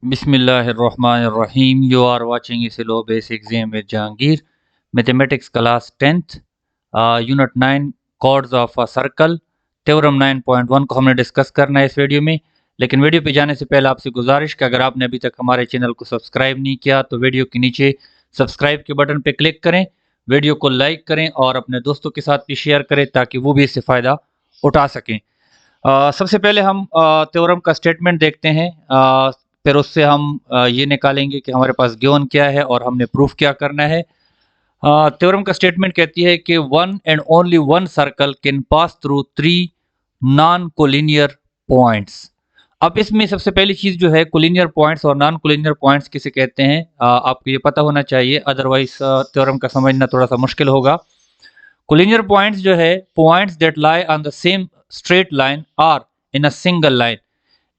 Bismillahirrahmanirrahim. You are watching Isilo Basic Exam with Jahangir. Mathematics class 10th, Unit 9, Chords of a Circle, Theorem 9.1 को हमने discuss करना है इस video में। लेकिन वीडियो पे जाने से पहले आपसे गुजारिश कि अगर आपने अभी तक हमारे चैनल को सब्सक्राइब नहीं किया तो वीडियो के नीचे सब्सक्राइब के बटन पे क्लिक करें, वीडियो को लाइक करें और अपने दोस्तों के साथ भी शेयर करें ताकि वो भी इससे फ़ायदा उठा सकें। सबसे पहले हम थ्योरम का स्टेटमेंट देखते हैं, फिर उससे हम ये निकालेंगे कि हमारे पास गिवन क्या है और हमने प्रूफ क्या करना है। थ्योरम का स्टेटमेंट कहती है कि one and only one circle can pass through three non collinear points. अब इसमें सबसे पहली चीज़ जो है कोलिनियर पॉइंट्स और नॉन कोलिनियर पॉइंट्स किसे कहते हैं, आपको ये पता होना चाहिए, अदरवाइज थ्योरम का समझना थोड़ा सा मुश्किल होगा। कोलिनियर पॉइंट्स जो है points that lie on the same straight line are in a single line.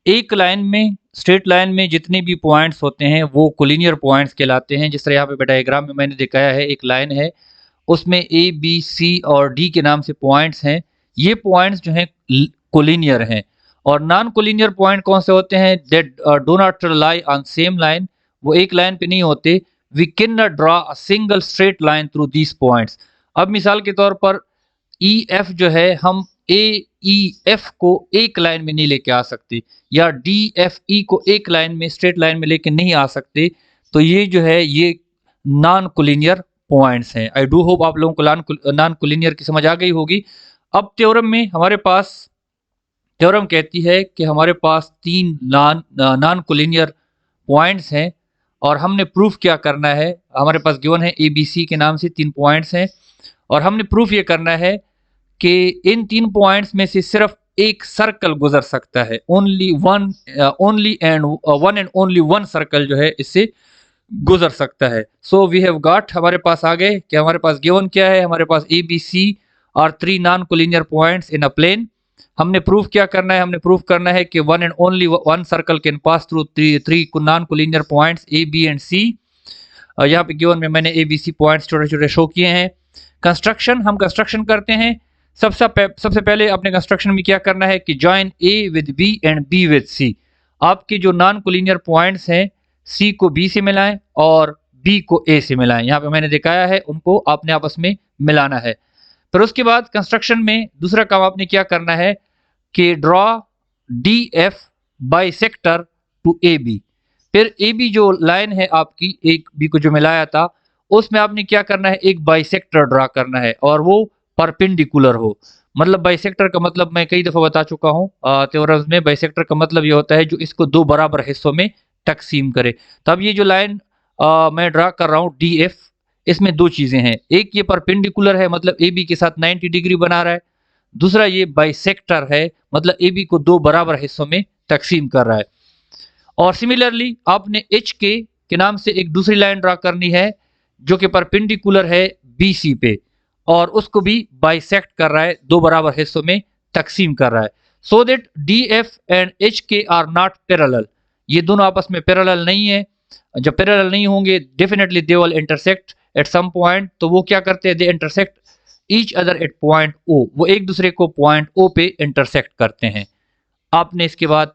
एक लाइन में, स्ट्रेट लाइन में जितने भी पॉइंट्स होते हैं वो कोलिनियर पॉइंट्स कहलाते हैं। जिस तरह यहाँ पे डायग्राम में मैंने दिखाया है, एक लाइन है उसमें ए बी सी और डी के नाम से पॉइंट्स हैं। ये पॉइंट्स जो हैं कोलिनियर हैं। और नॉन कोलिनियर पॉइंट कौन से होते हैं? That do not lie on same line, वो एक लाइन पे नहीं होते। We can not draw a single straight line through these points. अब मिसाल के तौर पर ई एफ जो है, हम ए ई एफ को एक लाइन में नहीं लेके आ सकते, या डी एफ ई को एक लाइन में, स्ट्रेट लाइन में लेके नहीं आ सकते। तो ये जो है ये नॉन कोलिनियर पॉइंट्स हैं। आई डू होप आप लोगों को नॉन कोलिनियर की समझ आ गई होगी। अब थ्योरम में हमारे पास, थ्योरम कहती है कि हमारे पास तीन नॉन कोलिनियर पॉइंट्स हैं और हमने प्रूफ क्या करना है। हमारे पास गिवन है ए बी सी के नाम से तीन पॉइंट्स हैं और हमने प्रूफ ये करना है कि इन तीन पॉइंट्स में से सिर्फ एक सर्कल गुजर सकता है। Only one and only one circle जो है इससे गुजर सकता है। सो वी हैव गॉट, हमारे पास आ गए कि हमारे पास गिवन क्या है। हमारे पास ए बी सी और three non collinear points in a plane. हमने प्रूफ क्या करना है? हमने प्रूफ करना है कि one and only one circle can pass through three non collinear points A B and C. यहाँ पे गिवन में मैंने ए बी सी पॉइंट्स छोटे छोटे शो किए हैं। कंस्ट्रक्शन, हम कंस्ट्रक्शन करते हैं। सबसे पहले अपने कंस्ट्रक्शन में क्या करना है कि join A with B and B with C. आपके जो नॉन कोलिनियर पॉइंट्स हैं, सी को बी से मिलाएं और बी को ए से मिलाएं। यहाँ पे मैंने दिखाया है, उनको आपने आपस में मिलाना है। फिर उसके बाद कंस्ट्रक्शन में दूसरा काम आपने क्या करना है कि draw D F bisector to A B. फिर ए बी जो लाइन है आपकी, एक बी को जो मिलाया था, उसमें आपने क्या करना है, एक बाइसेक्टर ड्रा करना है और वो परपेंडिकुलर हो। मतलब बाइसेक्टर का मतलब मैं कई दफ़ा बता चुका हूँ थ्योरम्स में। बाइसेक्टर का मतलब ये होता है जो इसको दो बराबर हिस्सों में तकसीम करे। तब ये जो लाइन मैं ड्रा कर रहा हूँ डी एफ, इसमें दो चीज़ें हैं। एक ये परपेंडिकुलर है, मतलब ए बी के साथ 90 डिग्री बना रहा है। दूसरा ये बाइसेक्टर है, मतलब ए बी को दो बराबर हिस्सों में तकसीम कर रहा है। और सिमिलरली आपने एच के नाम से एक दूसरी लाइन ड्रा करनी है जो कि परपेंडिकुलर है बी सी पे और उसको भी बाइसेक्ट कर रहा है, दो बराबर हिस्सों में तकसीम कर रहा है। So that D F and H के आर नॉट पैरेलल। ये दोनों आपस में पैरेलल नहीं है। जब पैरेलल नहीं होंगे definitely they will intersect at some point. तो वो क्या करते हैं? They intersect each other at point O. वो एक दूसरे को पॉइंट ओ पे इंटरसेक्ट करते हैं। आपने इसके बाद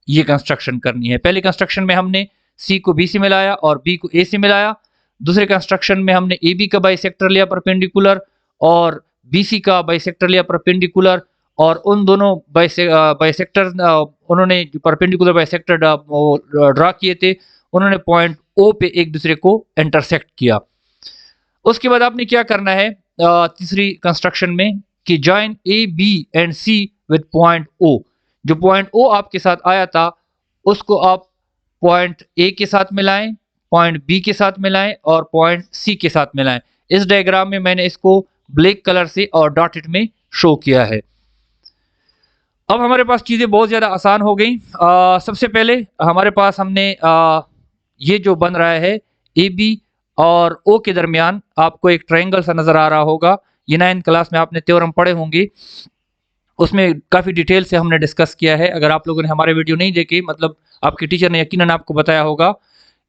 ये कंस्ट्रक्शन करनी है। पहले कंस्ट्रक्शन में हमने सी को बी से मिलाया और बी को ए से मिलाया। दूसरे कंस्ट्रक्शन में हमने ए बी का बाइसेक्टर लिया परपेंडिकुलर और बी सी का बाइसेक्टर लिया परपेंडिकुलर, और उन दोनों बाइसेक्टर उन्होंने जो परपेंडिकुलर बाइसेक्टर ड्रा किए थे, उन्होंने पॉइंट ओ पे एक दूसरे को इंटरसेक्ट किया। उसके बाद आपने क्या करना है तीसरी कंस्ट्रक्शन में कि join A B and C with point O. जो पॉइंट ओ आपके साथ आया था उसको आप पॉइंट ए के साथ मिलाएं, पॉइंट बी के साथ मिलाएं और पॉइंट सी के साथ मिलाएं। इस डायग्राम में मैंने इसको ब्लैक कलर से और डॉटेड में शो किया है। अब हमारे पास चीज़ें बहुत ज़्यादा आसान हो गई। सबसे पहले हमारे पास हमने ये जो बन रहा है ए बी और ओ के दरमियान, आपको एक ट्रायंगल सा नज़र आ रहा होगा। ये 9th क्लास में आपने थ्योरम पढ़े होंगे, उसमें काफ़ी डिटेल से हमने डिस्कस किया है। अगर आप लोगों ने हमारे वीडियो नहीं देखे, मतलब आपके टीचर ने यकीनन आपको बताया होगा।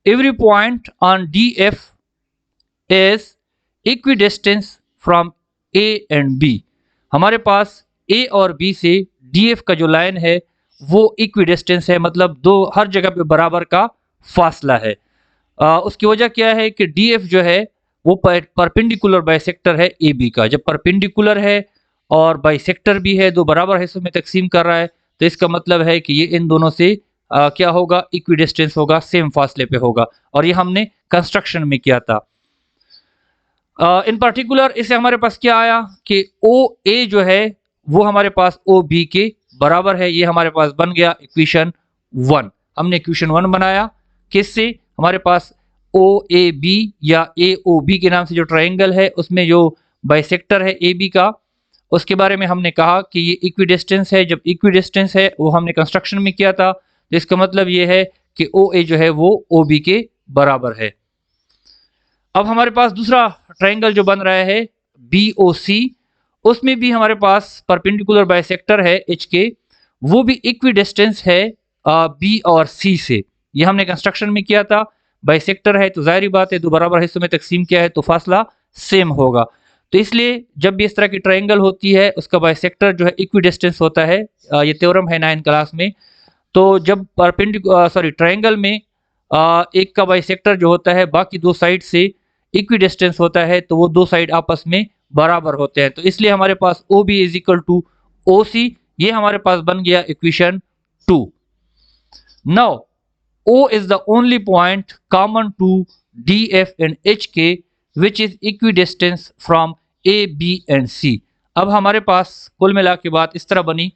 Every point on D F is equidistance from A and B. हमारे पास ए और बी से डी एफ का जो लाइन है वो इक्विडिस्टेंस है, मतलब दो हर जगह पे बराबर का फासला है। उसकी वजह क्या है कि DF जो है वो परपेंडिकुलर बाइसेक्टर है AB का। जब परपेंडिकुलर है और बाइसेक्टर भी है, दो बराबर हिस्सों में तकसीम कर रहा है, तो इसका मतलब है कि ये इन दोनों से क्या होगा, इक्विडिस्टेंस होगा, सेम फासले पे होगा। और ये हमने कंस्ट्रक्शन में किया था। इन पर्टिकुलर इससे हमारे पास क्या आया कि OA जो है वो हमारे पास OB के बराबर है। ये हमारे पास बन गया इक्वेशन 1। हमने इक्वेशन 1 बनाया किससे, हमारे पास OAB या AOB के नाम से जो ट्रायंगल है उसमें जो बाइसेक्टर है AB का, उसके बारे में हमने कहा कि ये इक्विडिस्टेंस है। जब इक्विडिस्टेंस है वो हमने कंस्ट्रक्शन में किया था, तो इसका मतलब ये है कि OA जो है वो OB के बराबर है। अब हमारे पास दूसरा ट्रायंगल जो बन रहा है BOC, उसमें भी हमारे पास परपेंडिकुलर बाइसेक्टर है HK, वो भी इक्विडिस्टेंस है B और C से। ये हमने कंस्ट्रक्शन में किया था। बाइसेक्टर है तो जाहिर बात है दो बराबर हिस्सों में तकसीम किया है तो फासला सेम होगा। तो इसलिए जब भी इस तरह की ट्रायंगल होती है उसका बाइसेक्टर जो है इक्विडिस्टेंस होता है। ये थ्योरम है 9 क्लास में। तो जब ट्रायंगल में एक का बाइसेक्टर जो होता है बाकी दो साइड से इक्विडिस्टेंस होता है तो वो दो साइड आपस में बराबर होते हैं। तो इसलिए हमारे पास OB is equal to OC, ये हमारे पास बन गया equation 2। Now O is the only point common to DF and HK which is equidistant from A, B and C। अब हमारे पास कुल मिला के बात इस तरह बनी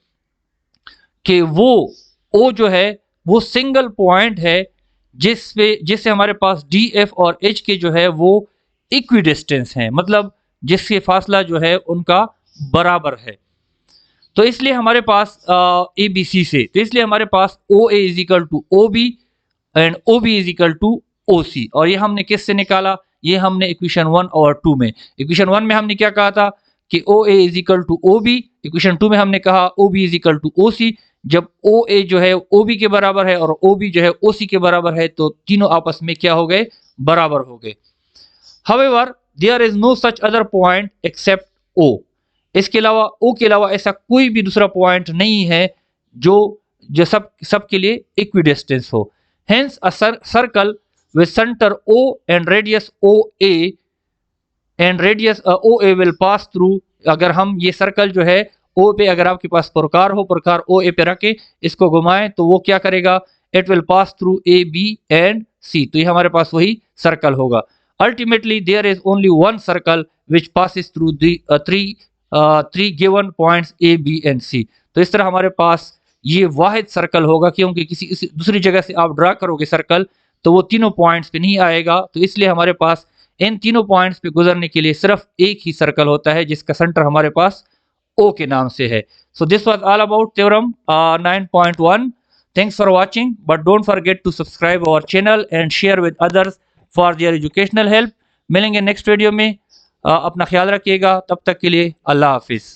कि वो O जो है वो सिंगल पॉइंट है जिससे हमारे पास DF और HK जो है वो इक्विडिस्टेंस है, मतलब जिसके फासला जो है उनका बराबर है। तो इसलिए हमारे पास ABC से, तो इसलिए हमारे पास OA is equal to OB and OB is equal to OC। और ये हमने किससे निकाला, ये हमने इक्वेशन 1 और 2 में। इक्वेशन 1 में हमने क्या कहा था कि OA is equal to OB, equation 2 में हमने कहा OB is equal to OC। जब OA जो है OB के बराबर है और OB जो है OC के बराबर है तो तीनों आपस में क्या हो गए, बराबर हो गए। However there is no such other point except O। इसके अलावा O के अलावा ऐसा कोई भी दूसरा पॉइंट नहीं है जो सब के लिए इक्विडिस्टेंस हो। Hence a circle with center O and radius OA and radius OA will pass through। अगर हम ये सर्कल जो है O पे, अगर आपके पास प्रकार हो, प्रकार OA पे रखे, इसको घुमाएं तो वो क्या करेगा, it will pass through A, B and C। तो ये हमारे पास वही सर्कल होगा। Ultimately there is only one circle which passes through the three given points A, B and C। तो इस तरह हमारे पास ये वाहिद सर्कल होगा, क्योंकि किसी दूसरी जगह से आप ड्रा करोगे सर्कल तो वो तीनों पॉइंट्स पे नहीं आएगा। तो इसलिए हमारे पास इन तीनों पॉइंट्स पे गुजरने के लिए सिर्फ एक ही सर्कल होता है जिसका सेंटर हमारे पास O के नाम से है। So this was all about theorem 9.1। Thanks for watching, but don't forget to subscribe our channel and share with others for their educational help. मिलेंगे नेक्स्ट वीडियो में। अपना ख्याल रखिएगा, तब तक के लिए अल्लाह हाफिज़।